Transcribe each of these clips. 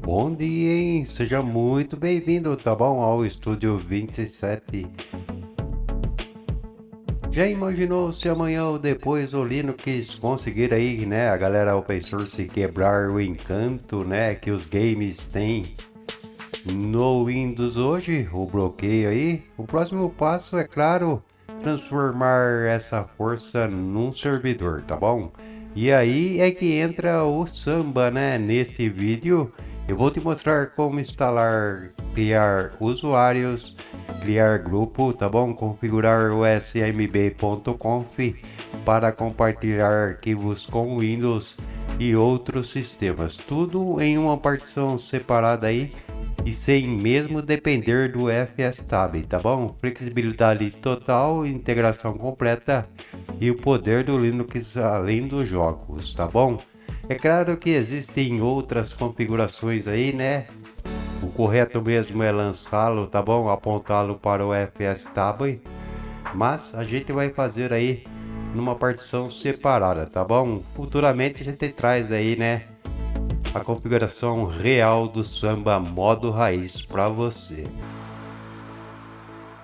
Bom dia, hein? Seja muito bem-vindo, tá bom? Ao Estúdio 27. Já imaginou se amanhã ou depois o Linux conseguir aí, né, a galera open source quebrar o encanto, né, que os games têm no Windows hoje, o bloqueio aí? O próximo passo é, claro, transformar essa força num servidor, tá bom? E aí é que entra o Samba, né? Neste vídeo eu vou te mostrar como instalar, criar usuários, criar grupo, tá bom? Configurar o smb.conf para compartilhar arquivos com Windows e outros sistemas. Tudo em uma partição separada aí e sem mesmo depender do FSTab, tá bom? Flexibilidade total, integração completa e o poder do Linux além dos jogos, tá bom? É claro que existem outras configurações aí, né? O correto mesmo é lançá-lo, tá bom? Apontá-lo para o FSTab, mas a gente vai fazer aí numa partição separada, tá bom? Futuramente a gente traz aí, né, a configuração real do Samba modo raiz para você.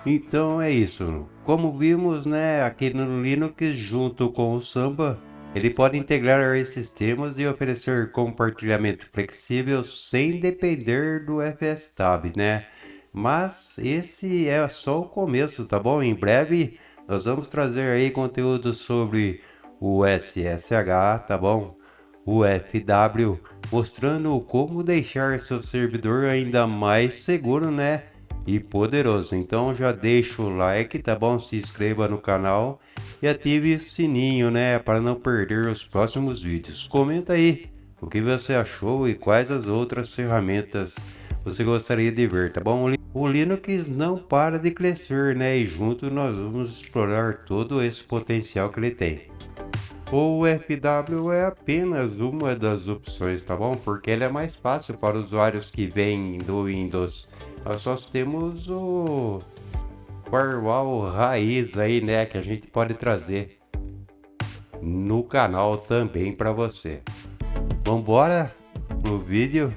Então é isso. Como vimos, né, aqui no Linux junto com o Samba, ele pode integrar esses sistemas e oferecer compartilhamento flexível sem depender do FSTab, né? Mas esse é só o começo, tá bom? Em breve nós vamos trazer aí conteúdo sobre o SSH, tá bom? O FW, mostrando como deixar seu servidor ainda mais seguro, né? E poderoso. Então já deixa o like, tá bom? Se inscreva no canal e ative o sininho, né? Para não perder os próximos vídeos. Comenta aí o que você achou e quais as outras ferramentas você gostaria de ver, tá bom? O Linux não para de crescer, né? E junto nós vamos explorar todo esse potencial que ele tem. O FW é apenas uma das opções, tá bom? Porque ele é mais fácil para usuários que vêm do Windows. Nós só temos o firewall raiz aí, né? Que a gente pode trazer no canal também para você. Vambora pro vídeo?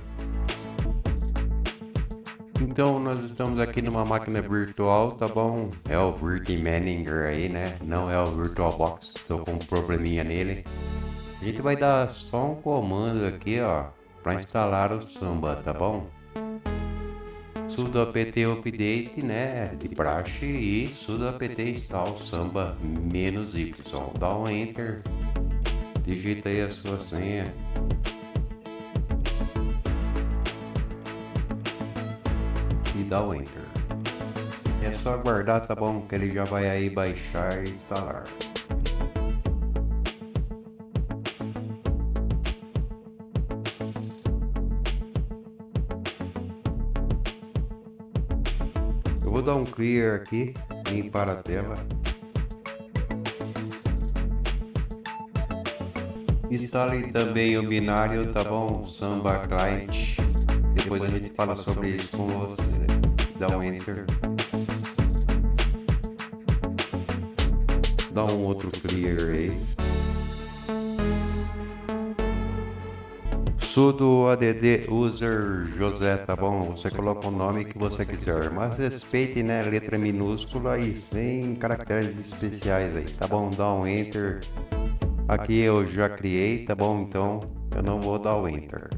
Então nós estamos aqui numa máquina virtual, tá bom? É o VirtManager aí, né? Não é o VirtualBox, tô com um probleminha nele. A gente vai dar só um comando aqui, ó, para instalar o Samba, tá bom? Sudo apt update, né, de praxe, e sudo apt install samba -y. Dá um enter, digita aí a sua senha. E dá o enter. É só aguardar, tá bom? Que ele já vai aí baixar e instalar. Eu vou dar um clear aqui, limpar a tela. Instale também o binário, tá bom? Samba Client. Depois a gente fala sobre isso com você. Dá um enter. Dá um outro clear aí. Sudo add user José, tá bom? Você coloca o nome que você quiser, mas respeite, né, letra minúscula e sem caracteres especiais aí, tá bom? Dá um enter. Aqui eu já criei, tá bom? Então eu não vou dar o enter.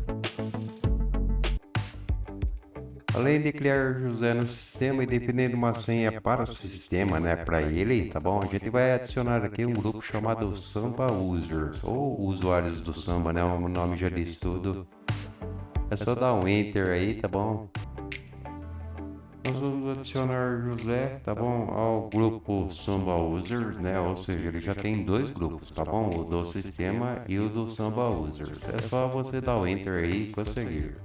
Além de criar José no sistema e definir uma senha para o sistema, né, para ele, tá bom? A gente vai adicionar aqui um grupo chamado Samba Users, ou usuários do Samba, né? O nome já diz tudo. É só dar um enter aí, tá bom? Nós vamos adicionar José, tá bom, ao grupo Samba Users, né? Ou seja, ele já tem dois grupos, tá bom? O do sistema e o do Samba Users. É só você dar o enter aí e conseguir.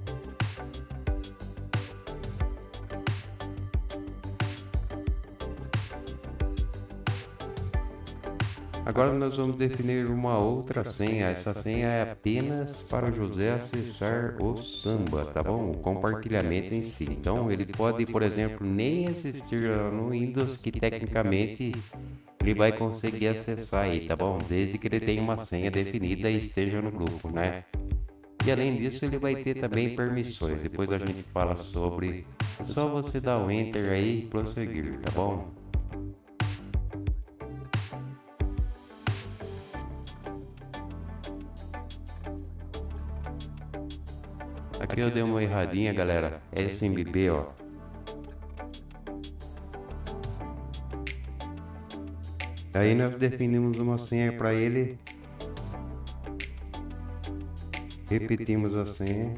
Agora nós vamos definir uma outra senha. Essa senha é apenas para o José acessar o Samba, tá bom? O compartilhamento em si. Então ele pode, por exemplo, nem existir lá no Windows, que tecnicamente ele vai conseguir acessar aí, tá bom? Desde que ele tenha uma senha definida e esteja no grupo, né? E além disso ele vai ter também permissões, depois a gente fala sobre, é só você dar o enter aí e prosseguir, tá bom? Aqui eu dei uma erradinha, galera, é SMB, ó. Aí nós definimos uma senha para ele, repetimos a senha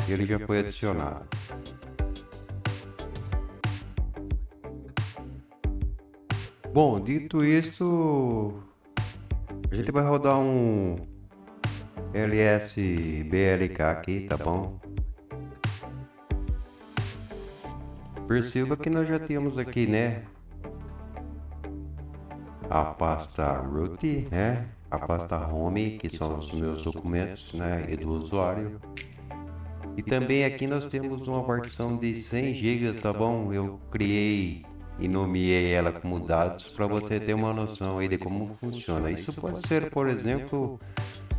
e ele já foi adicionado. Bom, dito isso, a gente vai rodar um LSBLK aqui, tá bom? Perceba que nós já temos aqui, né, a pasta root, né, a pasta home, que são os meus documentos, né, e do usuário. E também aqui nós temos uma partição de 100 GB, tá bom? Eu criei e nomeei ela como dados para você ter uma noção aí de como funciona. Isso pode ser, por exemplo,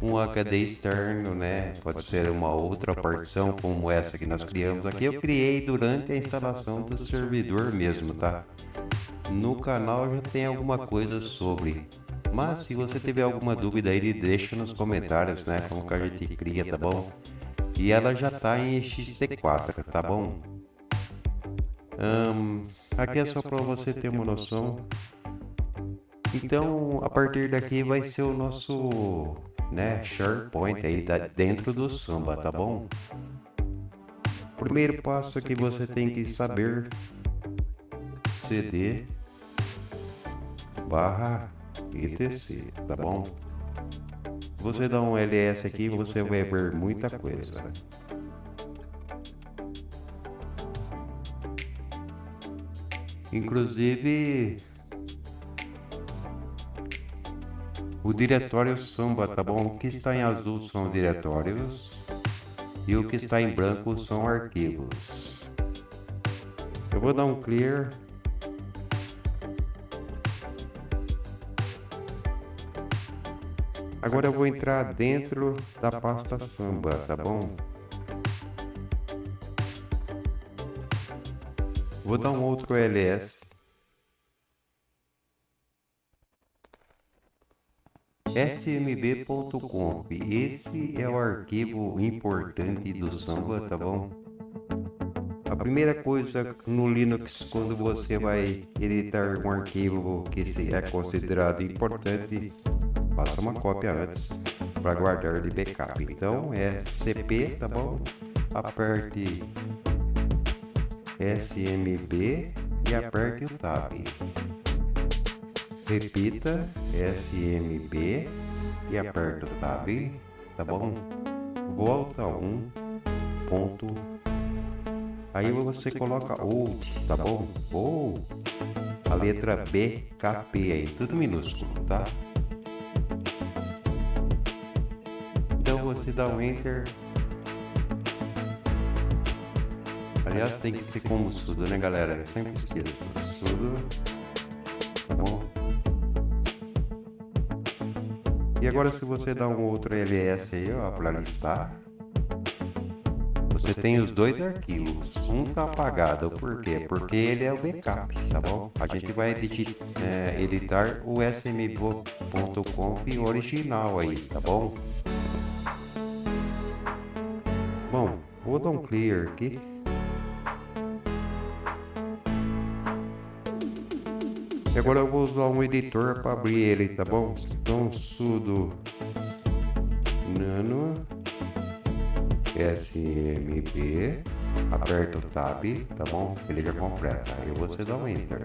um HD externo, né? Pode ser uma outra partição como essa que nós criamos aqui. Eu criei durante a instalação do servidor mesmo, tá? No canal já tem alguma coisa sobre. Mas se você tiver alguma dúvida aí, deixa nos comentários, né? Como que a gente cria, tá bom? E ela já tá em XT4, tá bom? Aqui é só para você ter uma noção. Então, a partir daqui vai ser o nosso, né, SharePoint aí dentro do Samba, tá bom? Primeiro passo que você tem que saber: cd barra etc, tá bom? Você dá um ls aqui, você vai ver muita coisa. Inclusive o diretório Samba, tá bom? O que está em azul são diretórios e o que está em branco são arquivos. Eu vou dar um clear. Agora eu vou entrar dentro da pasta Samba, tá bom? Vou dar um outro ls. smb.conf. Esse é o arquivo importante do Samba, tá bom? A primeira coisa no Linux, quando você vai editar um arquivo que é considerado importante, faça uma cópia antes para guardar de backup. Então é cp, tá bom? Aperte smb e aperte o tab. Repita smb e aperte o tab, tá bom? Volta a ponto. Aí você coloca out, tá bom? Ou a letra BKP aí, tudo minúsculo, tá? Então você dá um enter. Aliás, tem que ser como sudo, né, galera? Eu sempre esqueço. Sudo, tá bom? E agora se você dá um outro ls aí, ó, para listar, você tem os dois arquivos. Um tá apagado, por quê? Porque ele é o backup, tá bom? A gente vai editar o smb.conf original aí, tá bom? Bom, vou dar um clear aqui. E agora eu vou usar um editor para abrir ele, tá bom? Então sudo nano smb, aperta o tab, tá bom? Ele já completa, aí você dá um enter.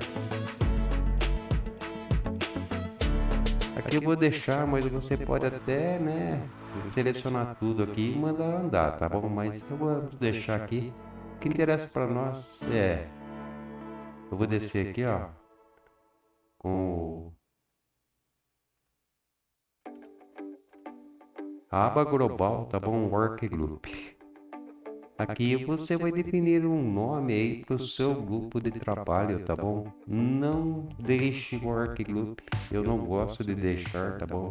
Aqui eu vou deixar, mas você pode até, né, selecionar tudo aqui e mandar andar, tá bom? Mas eu vou deixar aqui. O que interessa para nós é, eu vou descer aqui, ó, com a aba global, tá bom? Workgroup. Aqui você vai definir um nome aí para o seu grupo de trabalho, tá bom? Não deixe workgroup, eu não gosto de deixar, tá bom?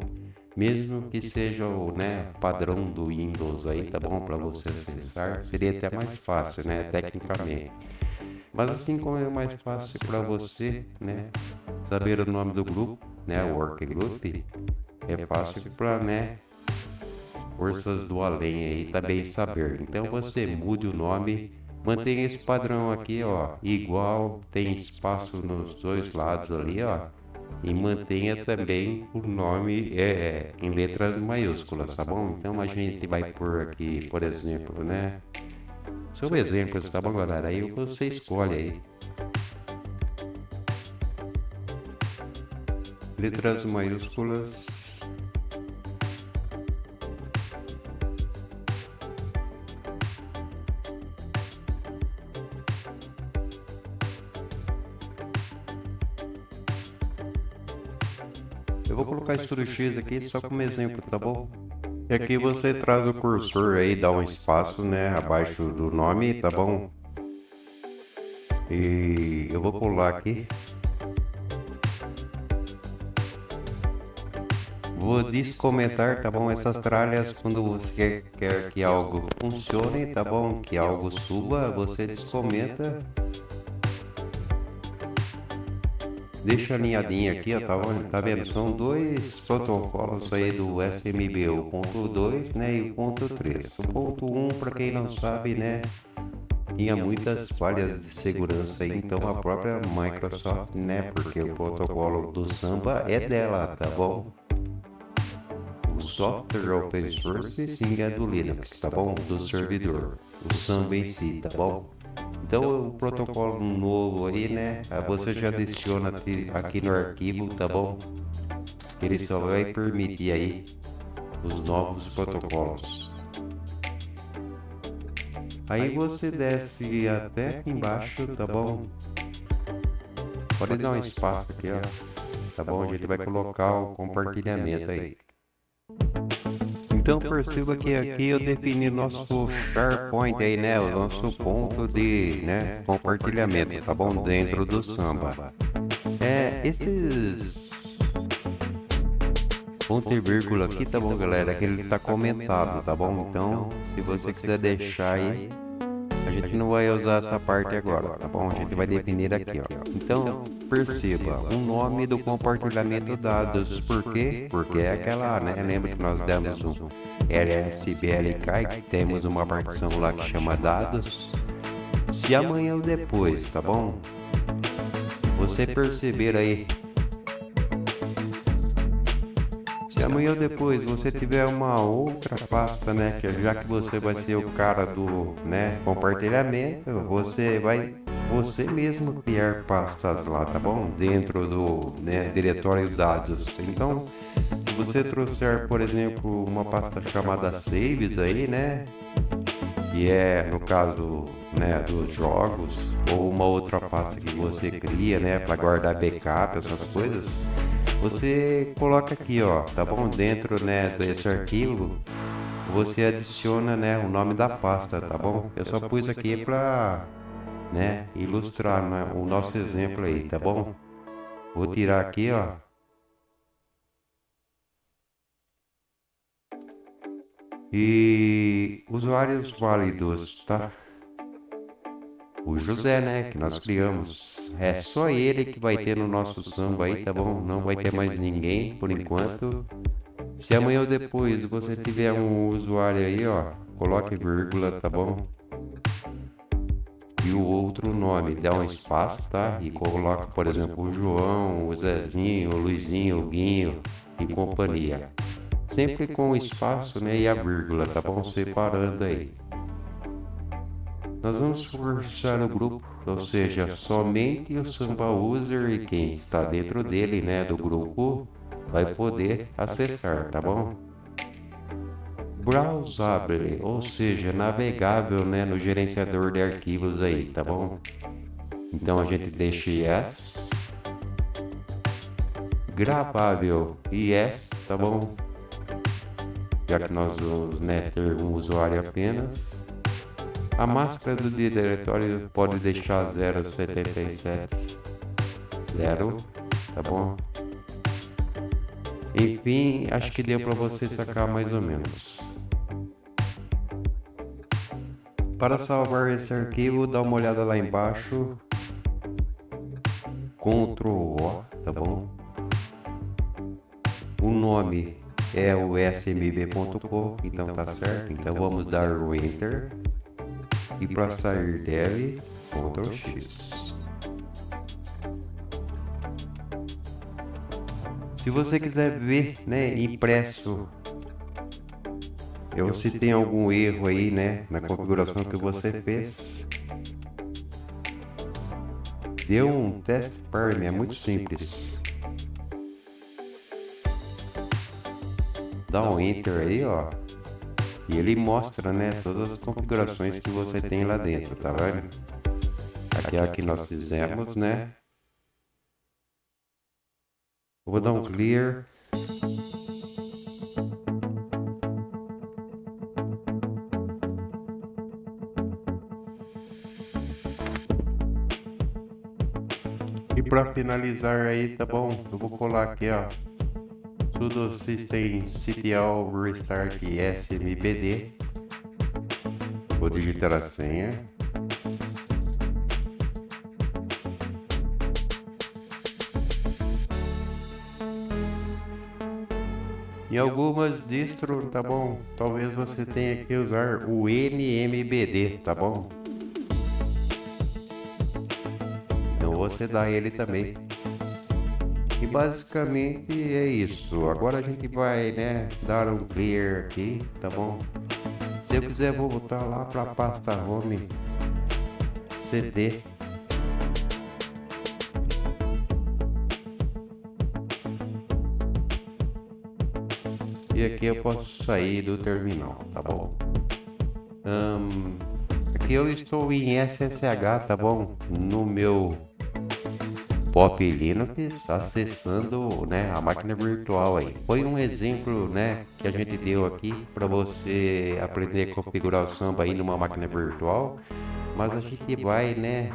mesmo que seja o, né, padrão do Windows aí, tá bom, para você acessar, seria até mais fácil, né, tecnicamente. Mas assim como é mais fácil para você, né, saber o nome do grupo, né, o workgroup, é fácil para, né, forças do além aí também saber. Então você mude o nome, mantenha esse padrão aqui, ó, igual, tem espaço nos dois lados ali, ó, e mantenha também o nome em letras maiúsculas, tá bom? Então a gente vai pôr aqui, por exemplo, né? São exemplos, tá bom, galera? Aí você escolhe aí. Letras maiúsculas. Eu vou colocar estudo X aqui só como exemplo, tá bom? E aqui você traz o cursor aí, dá um espaço, né, abaixo do nome, tá bom? E eu vou pular aqui. Vou descomentar, tá bom? Essas tralhas, quando você quer que algo funcione, tá bom? Que algo suba, você descomenta. Deixa alinhadinho aqui, ó, tá vendo? São dois protocolos aí do SMB, o ponto 2, né, e o ponto 3. O ponto 1, para quem não sabe, né, tinha muitas falhas de segurança aí, então a própria Microsoft, né, porque o protocolo do Samba é dela, tá bom? O software open source sim é do Linux, tá bom? Do servidor, o Samba em si, tá bom? Então o protocolo novo aí, né? Você já adiciona aqui no arquivo, tá bom? Ele só vai permitir aí os novos protocolos. Aí você desce até aqui embaixo, tá bom? Pode dar um espaço aqui, ó. Tá bom? A gente vai colocar o compartilhamento aí. Então perceba que aqui eu defini nosso SharePoint aí, né? O nosso ponto de, né, compartilhamento, tá bom? Dentro do Samba. Esses ponto e vírgula aqui, tá bom, galera? Que ele tá comentado, tá bom? Então, se você quiser deixar aí, a gente não vai usar essa parte agora, tá bom? A gente vai definir aqui, ó. Então, perceba o nome do compartilhamento dados. Por quê? Porque é aquela, né? Lembra que nós demos um LSBLK e temos uma partição lá que chama dados. Se amanhã ou depois, tá bom? Você perceber aí. Se amanhã ou depois você tiver uma outra pasta, né, que já que você vai ser o cara do, né, compartilhamento, você mesmo criar pastas lá, tá bom? Dentro do, né, diretório dados. Então, se você trouxer, por exemplo, uma pasta chamada saves aí, né, que é no caso, né, dos jogos, ou uma outra pasta que você cria, né, para guardar backup, essas coisas. Você coloca aqui, ó, tá bom? Dentro, né, desse arquivo, você adiciona, né, o nome da pasta, tá bom? Eu só pus aqui para, né, ilustrar, né, o nosso exemplo aí, tá bom? Vou tirar aqui, ó. E usuários válidos, tá? O José, né, que nós criamos. É só ele que vai ter no nosso Samba aí, tá bom? Não vai ter mais ninguém por enquanto. Se amanhã ou depois você tiver um usuário aí, ó, coloque vírgula, tá bom? E o outro nome, dá um espaço, tá? E coloca, por exemplo, o João, o Zezinho, o Luizinho, o Guinho e companhia. Sempre com o espaço, né, e a vírgula, tá bom? Separando aí. Nós vamos forçar o grupo, ou seja, somente o Samba User e quem está dentro dele, né, do grupo, vai poder acessar, tá bom? Browsable, ou seja, navegável, né, no gerenciador de arquivos aí, tá bom? Então a gente deixa yes. Gravável, yes, tá bom? Já que nós vamos, né, ter um usuário apenas. A máscara do diretório pode deixar 077, 0, tá bom? Enfim, acho que deu para você sacar mais ou menos. Para salvar esse arquivo, dá uma olhada lá embaixo. Ctrl O, tá bom? O nome é o smb.co, então tá certo. Então vamos dar o Enter. E para sair dele, Ctrl X. Se você quiser ver, né, impresso, se tem algum erro aí, né, na configuração que você fez, dê um test parm, é muito simples. Dá um Enter aí, ó, e ele mostra, né, todas as configurações que você tem lá dentro, tá vendo? Aqui é a que nós fizemos, né? Eu vou dar um clear. E para finalizar aí, tá bom? Eu vou colar aqui, ó, sudo systemctl restart smbd. Vou digitar a senha. Em algumas distros, tá bom? Talvez você tenha que usar o nmbd, tá bom? Então você dá ele também. E basicamente é isso. Agora a gente vai, né, dar um clear aqui, tá bom? Se eu quiser voltar lá para a pasta home cd, e aqui eu posso sair do terminal, tá bom? Aqui eu estou em SSH, tá bom? No meu Pop Linux, acessando, né, a máquina virtual aí. Foi um exemplo, né, que a gente deu aqui para você aprender a configurar o Samba aí numa máquina virtual, mas a gente vai, né,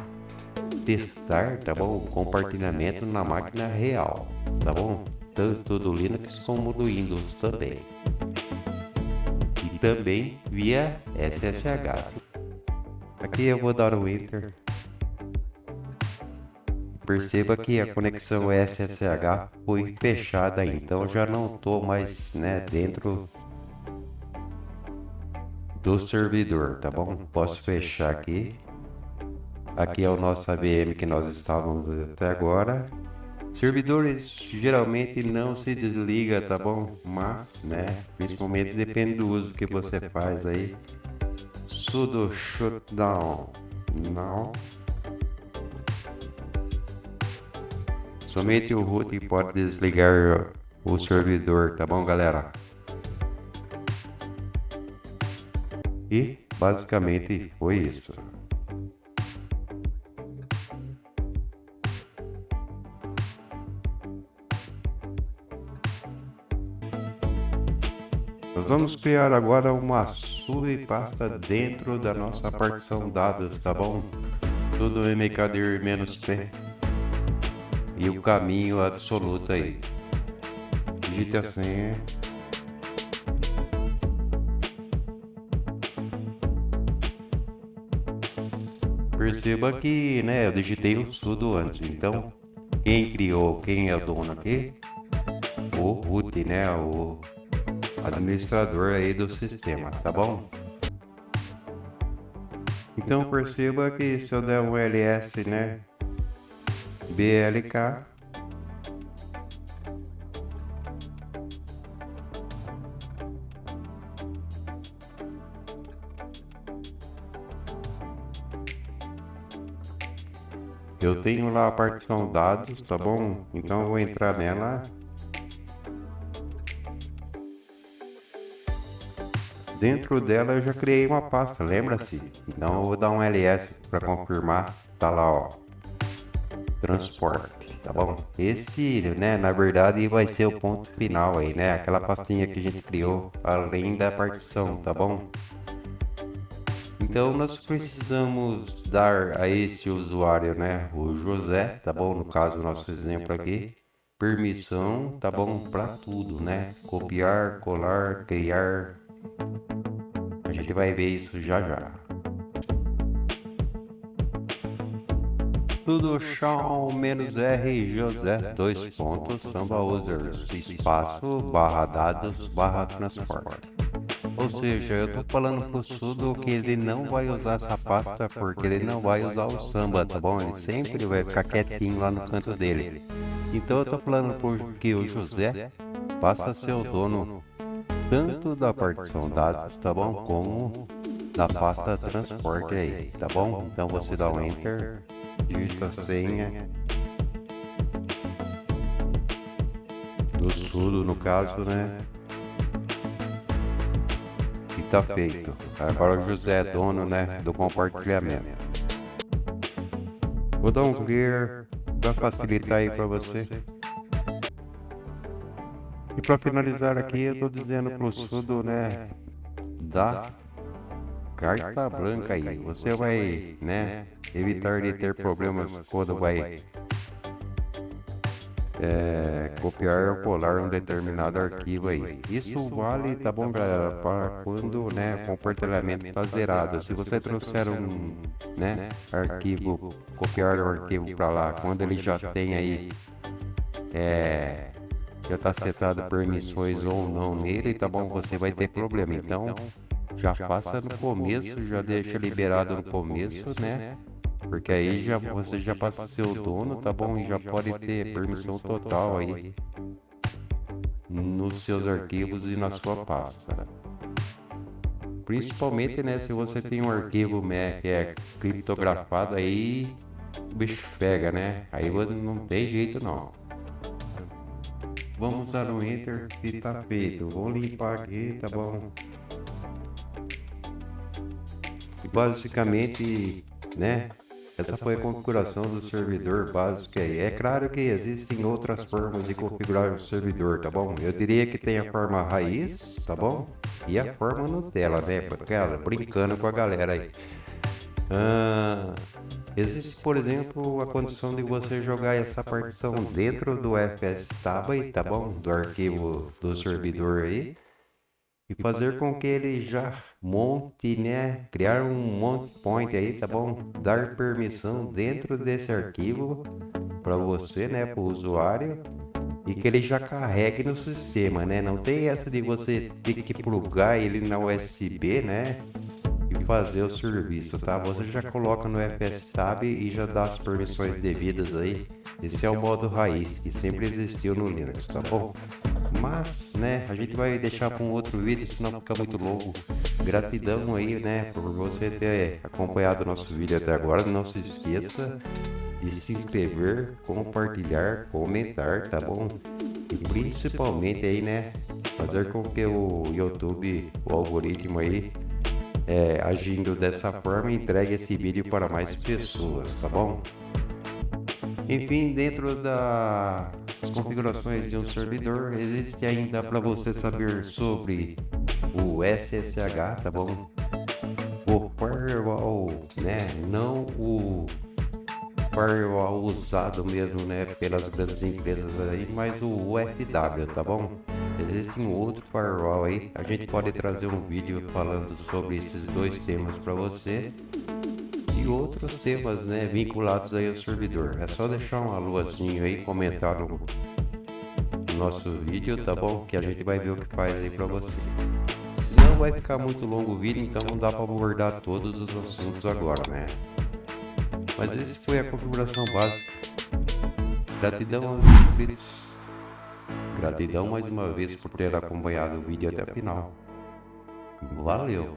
testar, tá bom? O compartilhamento na máquina real, tá bom? Tanto do Linux como do Windows também. E também via SSH. Aqui eu vou dar o Enter. Perceba que a conexão SSH foi fechada, então já não estou mais, né, dentro do servidor, tá bom? Posso fechar aqui. Aqui é o nosso AVM que nós estávamos até agora. Servidores geralmente não se desliga, tá bom? Mas, né, principalmente depende do uso que você faz aí. Sudo shutdown now. Somente o root pode desligar o servidor, tá bom, galera? E basicamente foi isso. Nós vamos criar agora uma subpasta dentro da nossa partição dados, tá bom? Tudo mkdir-p e o caminho absoluto aí. Digite a senha. Perceba que, né, eu digitei o sudo antes, então quem é o dono aqui? O root, né, o administrador aí do sistema, tá bom? Então perceba que se eu der um ls, né, blk, eu tenho lá a partição dados, tá bom? Então eu vou entrar nela. Dentro dela eu já criei uma pasta, lembra-se? Então eu vou dar um ls para confirmar. Tá lá, ó, transporte, tá bom? Esse, né, na verdade vai ser o ponto final aí, né? Aquela pastinha que a gente criou além da partição, tá bom? Então nós precisamos dar a este usuário, né, o José, tá bom? No caso, nosso exemplo aqui, permissão, tá bom, para tudo, né? Copiar, colar, criar. A gente vai ver isso já já. Tudo chão menos R José 2 pontos samba users espaço barra dados barra transporte. Ou seja, eu tô falando pro Sudo que ele não vai usar essa pasta porque ele não vai usar o samba, tá bom? Ele sempre vai ficar quietinho lá no canto dele. Então eu tô falando porque o José passa a ser o dono tanto da partição dados, tá bom? Como da pasta transporte aí, tá bom? Então você dá um enter, digita a senha do Sudo no caso, né? E tá feito. Agora o José é dono, né, do compartilhamento. Vou dar um clear para facilitar aí para você. E para finalizar aqui, eu tô dizendo pro Sudo, né, da carta branca aí. Você vai, né, evitar de ter problemas quando vai copiar ou colar um determinado arquivo aí. Isso vale, tá bom, galera, para quando, né, o compartilhamento está zerado. Se você trouxer um, né, arquivo, copiar o arquivo para lá, quando ele já tem aí, já está setado permissões ou não nele, tá bom, você vai ter problema. Então, já faça no começo, já deixa liberado no começo, né? Porque aí você já passa a ser o dono, tá bom? E já pode ter permissão total aí nos seus arquivos e na sua pasta. Principalmente, né, se você tem um arquivo que é criptografado, aí o bicho pega, né? Aí você não tem jeito não. Vamos dar um enter e tá feito. Vou limpar aqui, tá bom? E basicamente, né? Essa foi a configuração do servidor básico aí. É claro que existem outras formas de configurar o servidor, tá bom? Eu diria que tem a forma raiz, tá bom? E a forma Nutella, né? Aquela, brincando com a galera aí. Existe, por exemplo, a condição de você jogar essa partição dentro do fstab, tá bom? Do arquivo do servidor aí. E fazer com que ele já monte, né? Criar um monte point aí, tá bom? Dar permissão dentro desse arquivo para você, né? Para o usuário. E que ele já carregue no sistema, né? Não tem essa de você ter que plugar ele na USB, né? E fazer o serviço, tá? Você já coloca no fstab e já dá as permissões devidas aí. Esse é o modo raiz que sempre existiu no Linux, tá bom? Mas, né, a gente vai deixar para um outro vídeo, senão fica muito longo. Gratidão aí, né, por você ter acompanhado o nosso vídeo até agora. Não se esqueça de se inscrever, compartilhar, comentar, tá bom? E principalmente aí, né, fazer com que o YouTube, o algoritmo aí, agindo dessa forma, entregue esse vídeo para mais pessoas, tá bom? Enfim, dentro das configurações de um servidor, existe ainda para você saber sobre o SSH, tá bom? O firewall, né? Não o firewall usado mesmo, né? Pelas grandes empresas aí, mas o UFW, tá bom? Existe um outro firewall aí. A gente pode trazer um vídeo falando sobre esses dois temas para você. E outros temas, né, vinculados aí ao servidor. É só deixar um alôzinho aí, comentar no nosso vídeo, tá bom? Que a gente vai ver o que faz aí pra você. Não vai ficar muito longo o vídeo, então não dá pra abordar todos os assuntos agora, né? Mas esse foi a configuração básica. Gratidão aos inscritos. Gratidão mais uma vez por ter acompanhado o vídeo até o final. Valeu!